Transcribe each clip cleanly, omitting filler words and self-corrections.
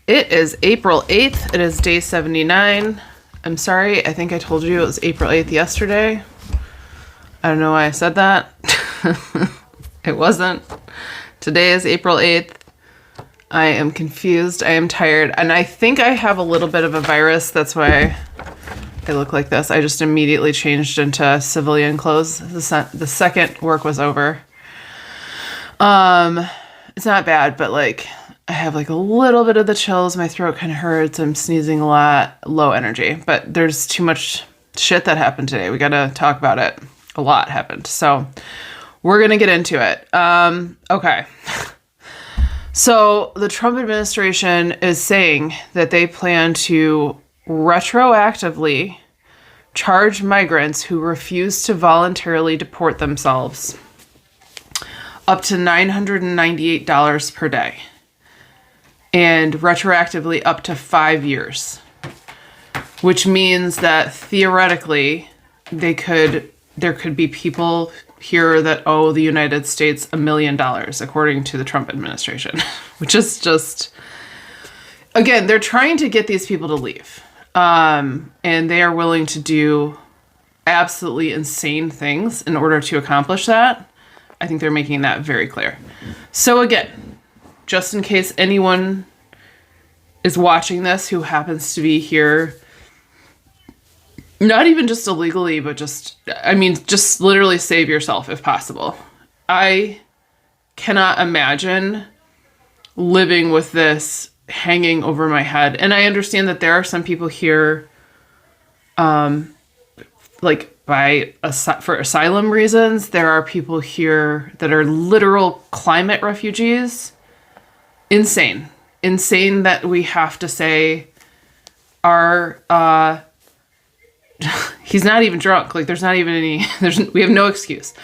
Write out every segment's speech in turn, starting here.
It is April 8th. It is day 79. I'm sorry, I think I told you it was April 8th yesterday. I don't know why I said that. It wasn't. Today is April 8th. I am confused. I am tired. And I think I have a little bit of a virus. That's why I look like this. I just immediately changed into civilian clothes the second work was over. It's not bad, but like I have like a little bit of the chills. My throat kind of hurts. I'm sneezing a lot. Low energy. But there's too much shit that happened today. We got to talk about it. A lot happened. So we're going to get into it. Okay. So the Trump administration is saying that they plan to retroactively charge migrants who refuse to voluntarily deport themselves up to $998 per day and retroactively up to 5 years, which means that theoretically there could be people here that owe the United States $1 million, according to the Trump administration, which is just, again, they're trying to get these people to leave. And they are willing to do absolutely insane things in order to accomplish that. I think they're making that very clear. So again, just in case anyone is watching this who happens to be here, not even just illegally, but just literally save yourself if possible. I cannot imagine living with this hanging over my head. And I understand that there are some people here, for asylum reasons. There are people here that are literal climate refugees. Insane that we have to say our, he's not even drunk. Like there's not even we have no excuse.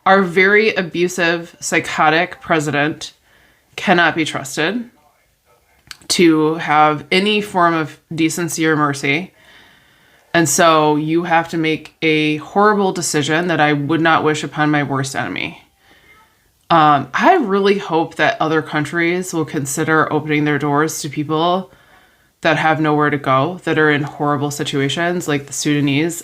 Our very abusive, psychotic president cannot be trusted to have any form of decency or mercy. And so you have to make a horrible decision that I would not wish upon my worst enemy. I really hope that other countries will consider opening their doors to people that have nowhere to go, that are in horrible situations, like the Sudanese.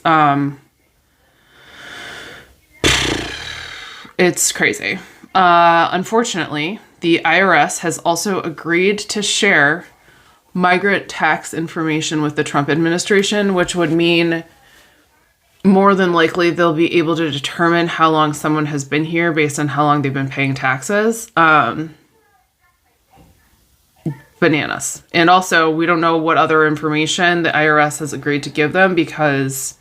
It's crazy. Unfortunately, the IRS has also agreed to share migrant tax information with the Trump administration, which would mean more than likely they'll be able to determine how long someone has been here based on how long they've been paying taxes. Bananas. And also, we don't know what other information the IRS has agreed to give them because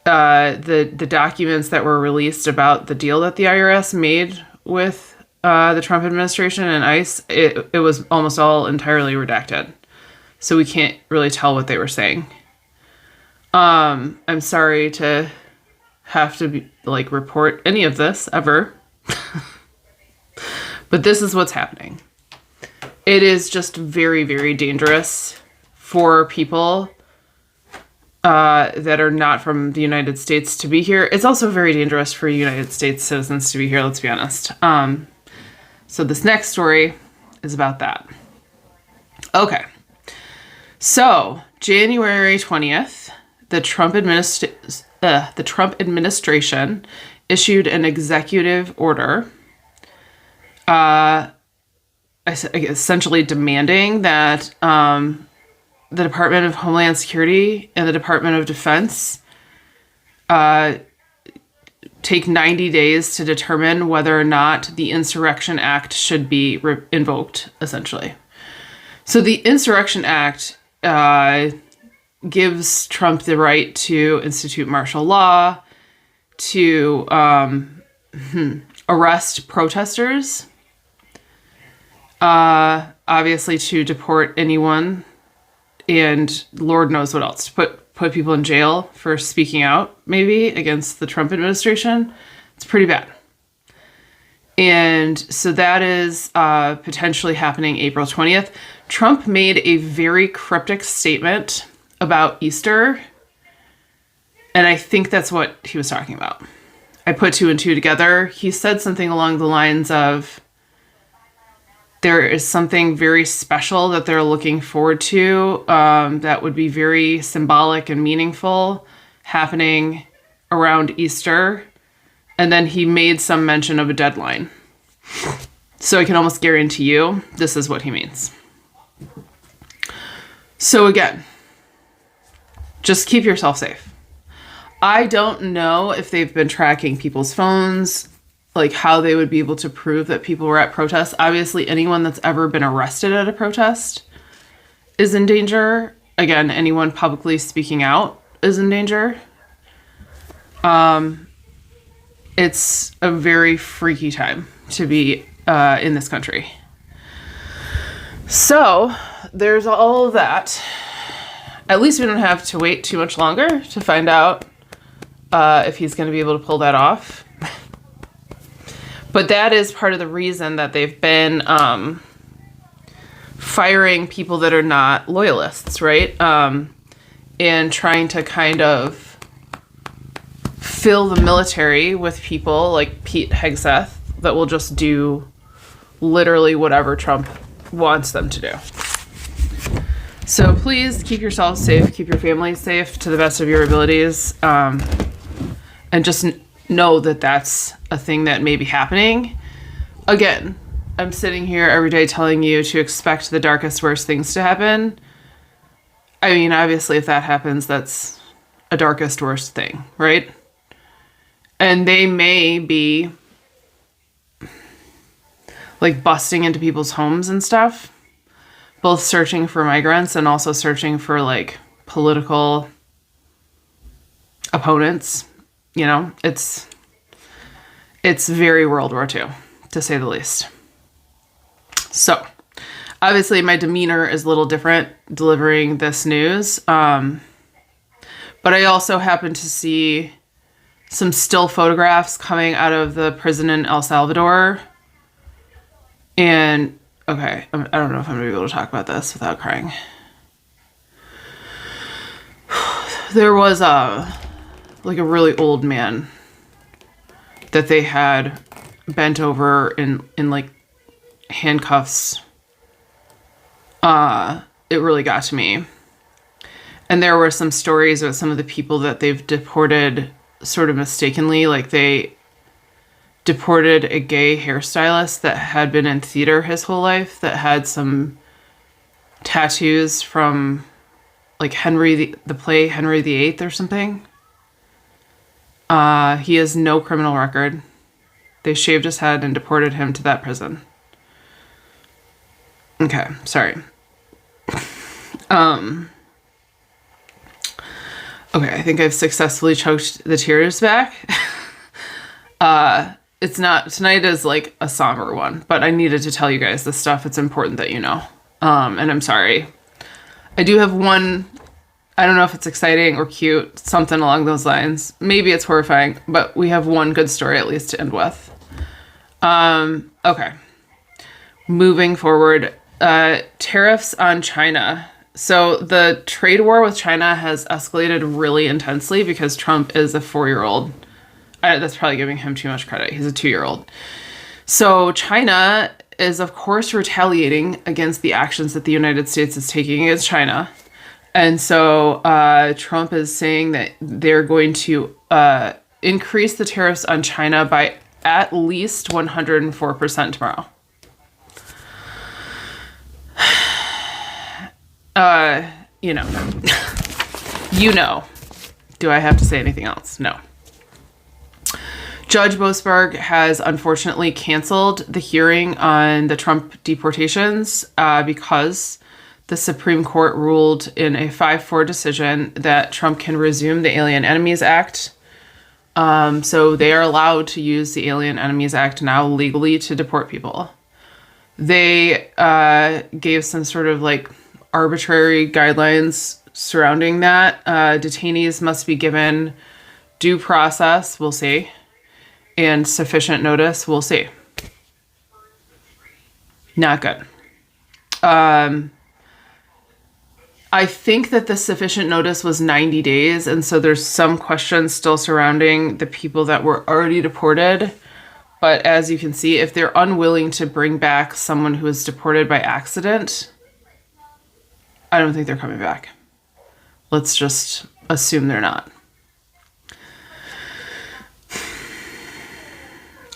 the documents that were released about the deal that the IRS made with the Trump administration and ICE, it was almost all entirely redacted. So we can't really tell what they were saying. I'm sorry to have to report any of this ever. But this is what's happening. It is just very, very dangerous for people that are not from the United States to be here. It's also very dangerous for United States citizens to be here, let's be honest. So this next story is about that. Okay. So January 20th, the Trump administration issued an executive order essentially demanding that the Department of Homeland Security and the Department of Defense take 90 days to determine whether or not the Insurrection Act should be invoked, essentially. So the Insurrection Act gives Trump the right to institute martial law, to arrest protesters, obviously to deport anyone, and Lord knows what else, to put people in jail for speaking out, maybe, against the Trump administration. It's pretty bad. And so that is potentially happening April 20th. Trump made a very cryptic statement about Easter, and I think that's what he was talking about. I put two and two together. He said something along the lines of, There is something very special that they're looking forward to that would be very symbolic and meaningful happening around Easter. And then he made some mention of a deadline. So I can almost guarantee you this is what he means. So again, just keep yourself safe. I don't know if they've been tracking people's phones, like how they would be able to prove that people were at protests. Obviously, anyone that's ever been arrested at a protest is in danger. Again, anyone publicly speaking out is in danger. It's a very freaky time to be in this country. So there's all of that. At least we don't have to wait too much longer to find out if he's going to be able to pull that off. But that is part of the reason that they've been firing people that are not loyalists, right? And trying to kind of fill the military with people like Pete Hegseth that will just do literally whatever Trump wants them to do. So please keep yourselves safe, keep your family safe to the best of your abilities, and just know that that's a thing that may be happening. Again, I'm sitting here every day telling you to expect the darkest, worst things to happen. I mean, obviously, if that happens, that's a darkest, worst thing, right? And they may be like busting into people's homes and stuff, both searching for migrants and also searching for like political opponents. You know, it's very World War II, to say the least. So obviously my demeanor is a little different delivering this news. But I also happen to see some still photographs coming out of the prison in El Salvador. And, okay, I don't know if I'm going to be able to talk about this without crying. There was a really old man that they had bent over in like handcuffs. It really got to me. And there were some stories about some of the people that they've deported sort of mistakenly, like they deported a gay hairstylist that had been in theater his whole life, that had some tattoos from like the play Henry VIII or something. He has no criminal record. They shaved his head and deported him to that prison. Okay, sorry. Okay, I think I've successfully choked the tears back. It's not, tonight is like a somber one, but I needed to tell you guys this stuff. It's important that you know. And I'm sorry. I do have one, I don't know if it's exciting or cute, something along those lines. Maybe it's horrifying, but we have one good story at least to end with. Okay. Moving forward, tariffs on China. So the trade war with China has escalated really intensely because Trump is a 4-year-old. That's probably giving him too much credit. He's a 2-year-old. So China is, of course, retaliating against the actions that the United States is taking against China. And so Trump is saying that they're going to increase the tariffs on China by at least 104% tomorrow. You know. Do I have to say anything else? No. Judge Boasberg has unfortunately canceled the hearing on the Trump deportations because the Supreme Court ruled in a 5-4 decision that Trump can resume the Alien Enemies Act. So they are allowed to use the Alien Enemies Act now legally to deport people. They gave some sort of like arbitrary guidelines surrounding that. Detainees must be given due process, we'll see, and sufficient notice, we'll see. Not good. I think that the sufficient notice was 90 days, and so there's some questions still surrounding the people that were already deported. But as you can see, if they're unwilling to bring back someone who was deported by accident, I don't think they're coming back. Let's just assume they're not.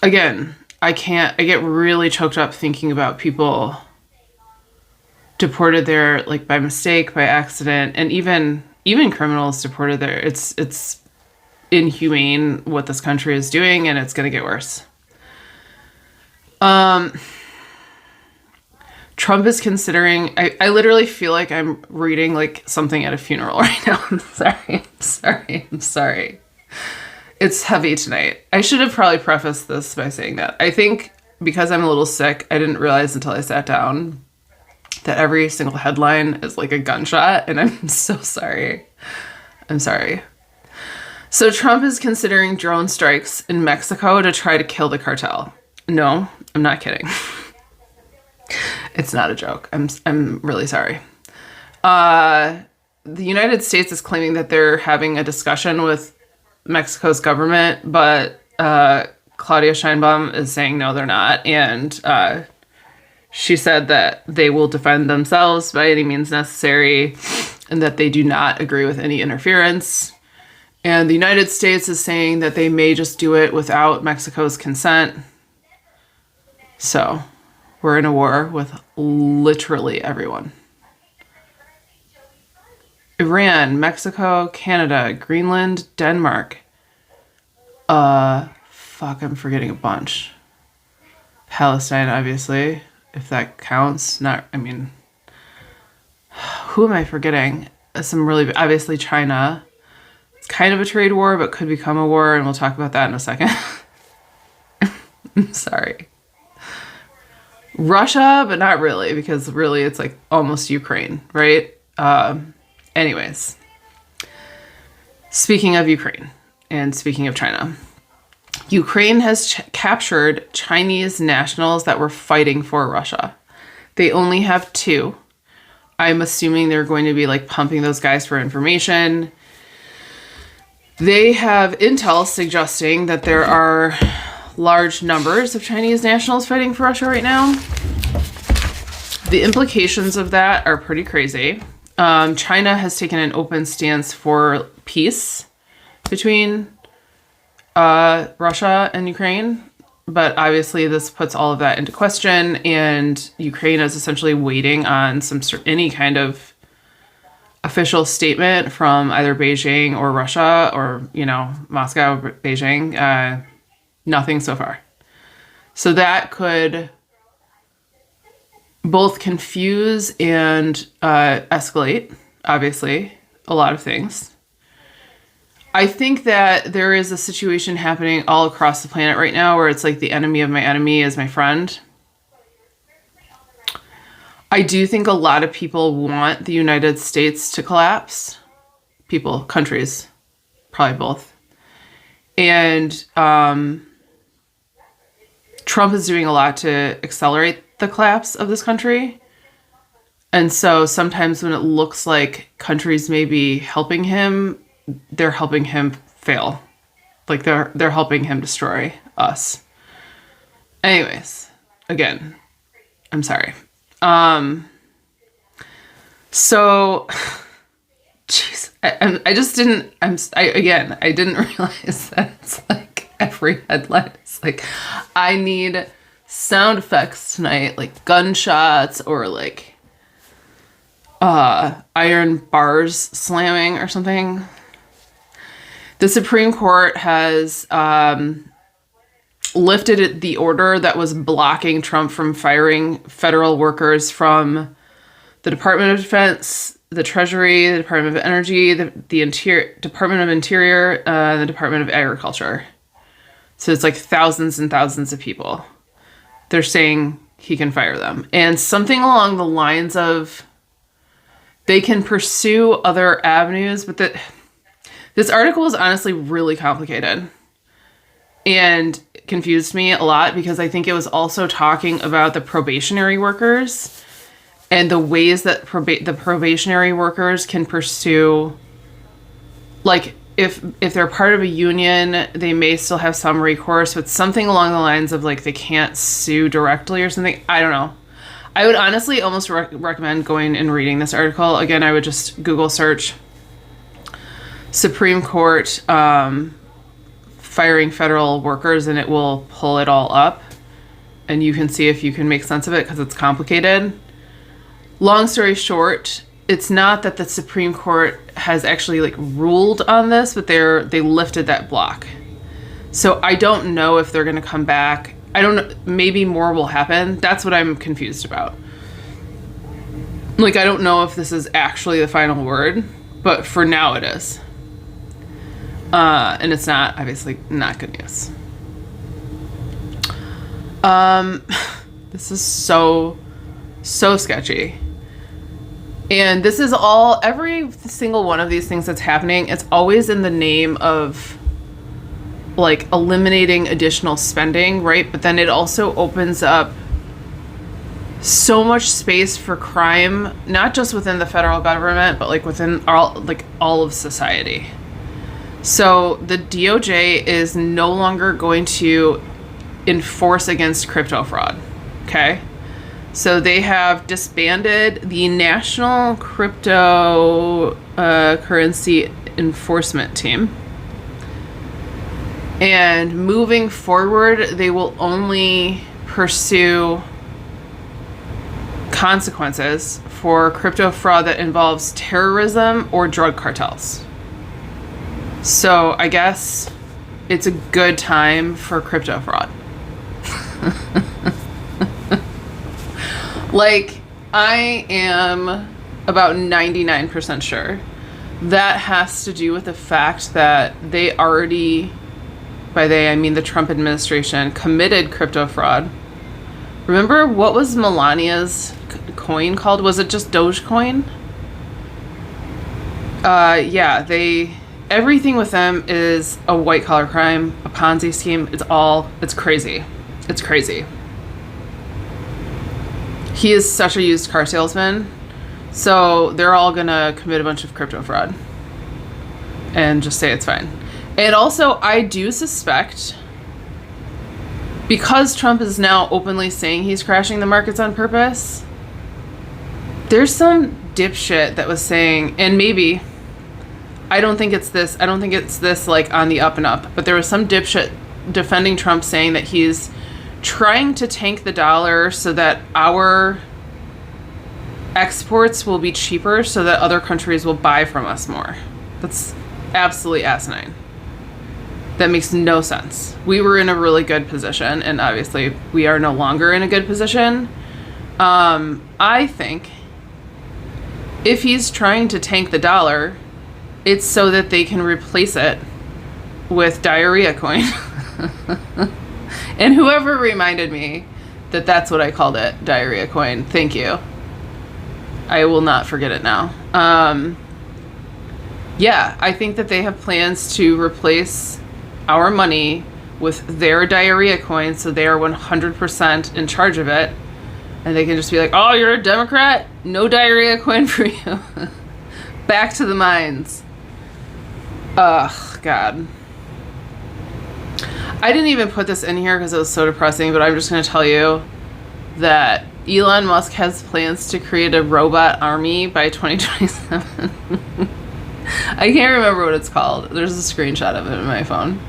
Again, I get really choked up thinking about people deported there like by mistake, by accident, and even criminals deported there. It's inhumane what this country is doing, and it's going to get worse. Trump is considering, I literally feel like I'm reading like something at a funeral right now. I'm sorry. It's heavy tonight. I should have probably prefaced this by saying that. I think because I'm a little sick, I didn't realize until I sat down that every single headline is like a gunshot, and I'm so sorry. I'm sorry. So Trump is considering drone strikes in Mexico to try to kill the cartel. No, I'm not kidding. It's not a joke. I'm really sorry. The United States is claiming that they're having a discussion with Mexico's government, but Claudia Sheinbaum is saying no, they're not. And she said that they will defend themselves by any means necessary and that they do not agree with any interference. And the United States is saying that they may just do it without Mexico's consent. So we're in a war with literally everyone. Iran, Mexico, Canada, Greenland, Denmark. I'm forgetting a bunch. Palestine, obviously, if that counts. Who am I forgetting? Obviously China. It's kind of a trade war, but could become a war, and we'll talk about that in a second. I'm sorry. Russia, but not really, because really it's like almost Ukraine, right? Anyways, speaking of Ukraine and speaking of China, Ukraine has captured Chinese nationals that were fighting for Russia. They only have 2. I'm assuming they're going to be like pumping those guys for information. They have intel suggesting that there are large numbers of Chinese nationals fighting for Russia right now. The implications of that are pretty crazy. China has taken an open stance for peace between Russia and Ukraine, but obviously this puts all of that into question, and Ukraine is essentially waiting on any kind of official statement from either Beijing or Russia or, Moscow, Beijing. Nothing so far. So that could both confuse and escalate, obviously, a lot of things. I think that there is a situation happening all across the planet right now where it's like the enemy of my enemy is my friend. I do think a lot of people want the United States to collapse. Countries, probably both. And Trump is doing a lot to accelerate the collapse of this country. And so sometimes when it looks like countries may be helping him, they're helping him fail. Like they're helping him destroy us. Anyways, again, I'm sorry. So, jeez, I didn't realize that it's like every headline is like, I need sound effects tonight, like gunshots or like, iron bars slamming or something. The Supreme Court has, lifted the order that was blocking Trump from firing federal workers from the Department of Defense, the Treasury, the Department of Energy, the Department of Interior, the Department of Agriculture. So it's like thousands and thousands of people. They're saying he can fire them. And something along the lines of they can pursue other avenues, but this article is honestly really complicated and confused me a lot because I think it was also talking about the probationary workers and the ways that the probationary workers can pursue, like, if they're part of a union, they may still have some recourse, but something along the lines of like they can't sue directly or something. I don't know. I would honestly almost recommend going and reading this article. Again, I would just Google search Supreme Court firing federal workers, and it will pull it all up. And you can see if you can make sense of it, because it's complicated. Long story short, it's not that the Supreme Court has actually like ruled on this, but they lifted that block. So I don't know if they're going to come back. I don't know. Maybe more will happen. That's what I'm confused about. Like, I don't know if this is actually the final word, but for now it is. And it's not, obviously, not good news. This is so sketchy. And this is all, every single one of these things that's happening, it's always in the name of, like, eliminating additional spending, right? But then it also opens up so much space for crime, not just within the federal government, but, like, within all of society. So the DOJ is no longer going to enforce against crypto fraud, okay? So they have disbanded the National Crypto Currency Enforcement Team. And moving forward, they will only pursue consequences for crypto fraud that involves terrorism or drug cartels. So I guess it's a good time for crypto fraud. Like, I am about 99% sure that has to do with the fact that they already, by they I mean the Trump administration, committed crypto fraud. Remember, what was Melania's coin called? Was it just Dogecoin? Yeah, everything with them is a white collar crime, a Ponzi scheme. It's crazy. It's crazy. He is such a used car salesman. So they're all gonna commit a bunch of crypto fraud and just say it's fine. And also, I do suspect, because Trump is now openly saying he's crashing the markets on purpose, there's some dipshit that was saying, and maybe, I don't think it's this like on the up and up, but there was some dipshit defending Trump saying that he's trying to tank the dollar so that our exports will be cheaper so that other countries will buy from us more. That's absolutely asinine. That makes no sense. We were in a really good position, and obviously we are no longer in a good position. I think if he's trying to tank the dollar, it's so that they can replace it with diarrhea coin. And whoever reminded me that that's what I called it, diarrhea coin, thank you. I will not forget it now. Yeah, I think that they have plans to replace our money with their diarrhea coin, so they are 100% in charge of it. And they can just be like, oh, you're a Democrat? No diarrhea coin for you. Back to the mines. Ugh, God. I didn't even put this in here because it was so depressing, but I'm just going to tell you that Elon Musk has plans to create a robot army by 2027. I can't remember what it's called. There's a screenshot of it in my phone.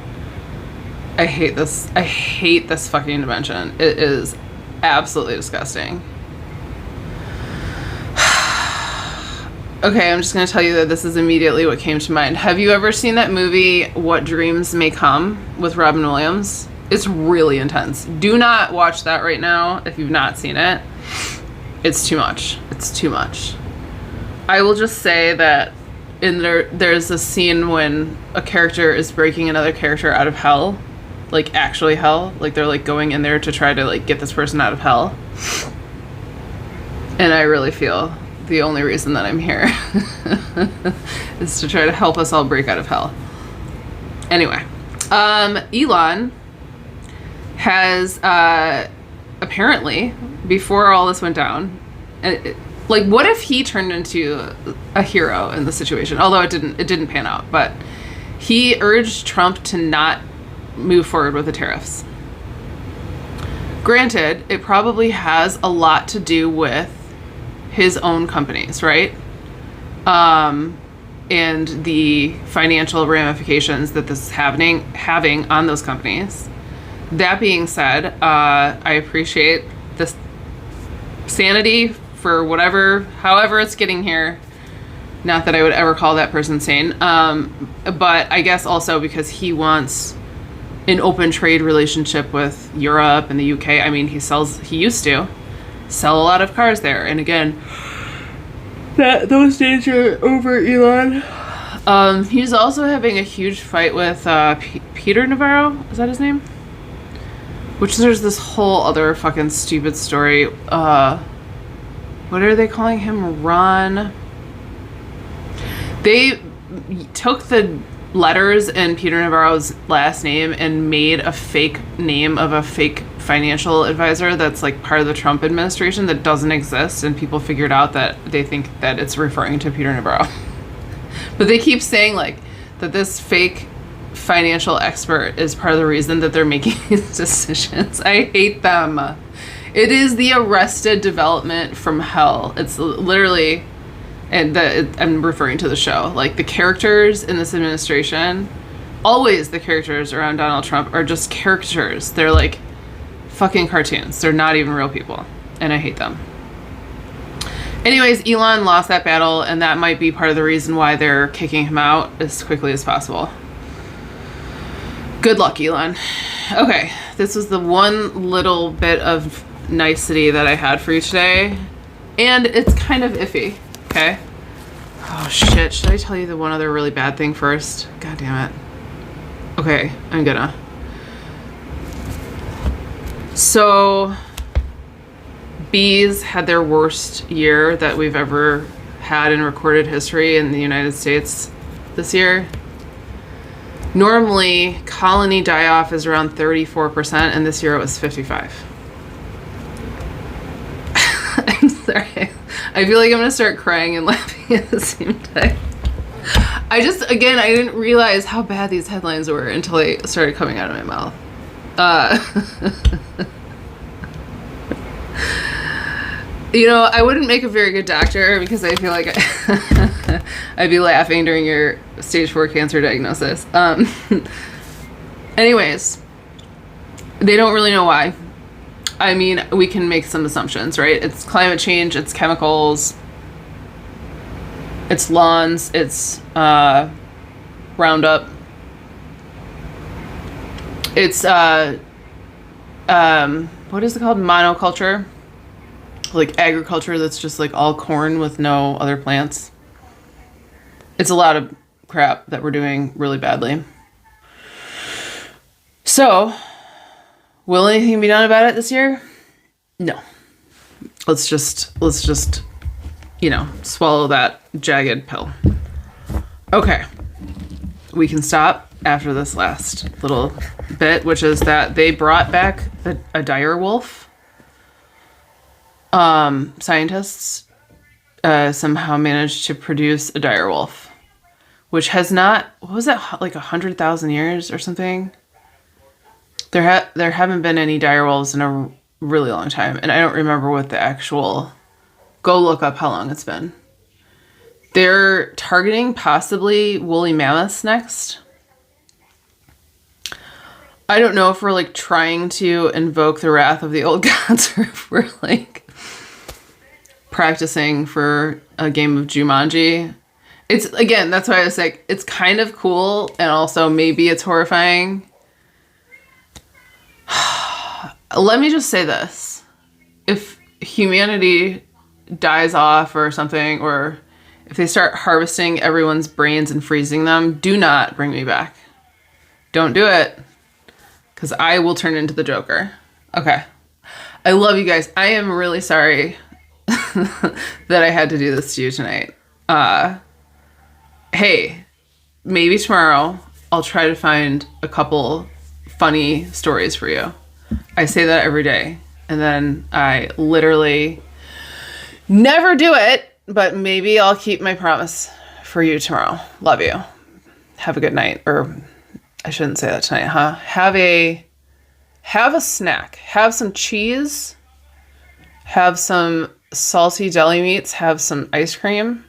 I hate this. I hate this fucking invention. It is absolutely disgusting. Okay, I'm just going to tell you that this is immediately what came to mind. Have you ever seen that movie, What Dreams May Come, with Robin Williams? It's really intense. Do not watch that right now if you've not seen it. It's too much. It's too much. I will just say that there's a scene when a character is breaking another character out of hell. Like, actually hell. Like, they're, like, going in there to try to, like, get this person out of hell. And I really feel the only reason that I'm here is to try to help us all break out of hell. Anyway, Elon has apparently, before all this went down, like, what if he turned into a hero in the situation? Although it didn't pan out, but He urged Trump to not move forward with the tariffs. Granted, it probably has a lot to do with his own companies, right? And the financial ramifications that this is having on those companies. That being said, I appreciate this sanity for however it's getting here. Not that I would ever call that person sane. But I guess also because he wants an open trade relationship with Europe and the UK. I mean, he used to sell a lot of cars there. And again, those days are over, Elon. He's also having a huge fight with Peter Navarro. Is that his name? Which there's this whole other fucking stupid story. What are they calling him? Ron. They took the letters in Peter Navarro's last name and made a fake name of a fake financial advisor that's like part of the Trump administration that doesn't exist, and people figured out that they think that it's referring to Peter Navarro. But they keep saying like that this fake financial expert is part of the reason that they're making these decisions. I hate them. It is the Arrested Development from hell. It's literally, and I'm referring to the show, like the characters in this administration, always the characters around Donald Trump are just caricatures. They're like fucking cartoons. They're not even real people, and I hate them. Anyways, Elon lost that battle, and that might be part of the reason why they're kicking him out as quickly as possible. Good luck, Elon. Okay, this was the one little bit of nicety that I had for you today, and it's kind of iffy, okay? Oh shit, should I tell you the one other really bad thing first? God damn it. Okay, I'm gonna. So, bees had their worst year that we've ever had in recorded history in the United States this year. Normally, colony die-off is around 34%, and this year it was 55%. I'm sorry. I feel like I'm going to start crying and laughing at the same time. I didn't realize how bad these headlines were until they started coming out of my mouth. You know, I wouldn't make a very good doctor because I feel like I'd be laughing during your stage 4 cancer diagnosis. Anyways, they don't really know why. I mean, we can make some assumptions, right? It's climate change, it's chemicals, it's lawns, it's Roundup. It's, what is it called? Monoculture. Like agriculture that's just like all corn with no other plants. It's a lot of crap that we're doing really badly. So, will anything be done about it this year? No. Let's just, swallow that jagged pill. Okay. We can stop after this last little bit, which is that they brought back a dire wolf. Scientists somehow managed to produce a dire wolf, which has not, what was it, like 100,000 years or something? There haven't been any dire wolves in a really long time, and I don't remember what the actual, go look up how long it's been. They're targeting possibly woolly mammoths next. I don't know if we're like trying to invoke the wrath of the old gods or if we're like practicing for a game of Jumanji. It's, again, that's why I was like, it's kind of cool and also maybe it's horrifying. Let me just say this. If humanity dies off or something, or if they start harvesting everyone's brains and freezing them, do not bring me back. Don't do it. Because I will turn into the Joker. Okay. I love you guys. I am really sorry that I had to do this to you tonight. Hey, maybe tomorrow I'll try to find a couple funny stories for you. I say that every day, and then I literally never do it, but maybe I'll keep my promise for you tomorrow. Love you. have a good night. Or I shouldn't say that tonight, huh? Have a snack. Have some cheese. Have some salty deli meats. Have some ice cream.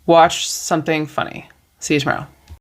Watch something funny. See you tomorrow.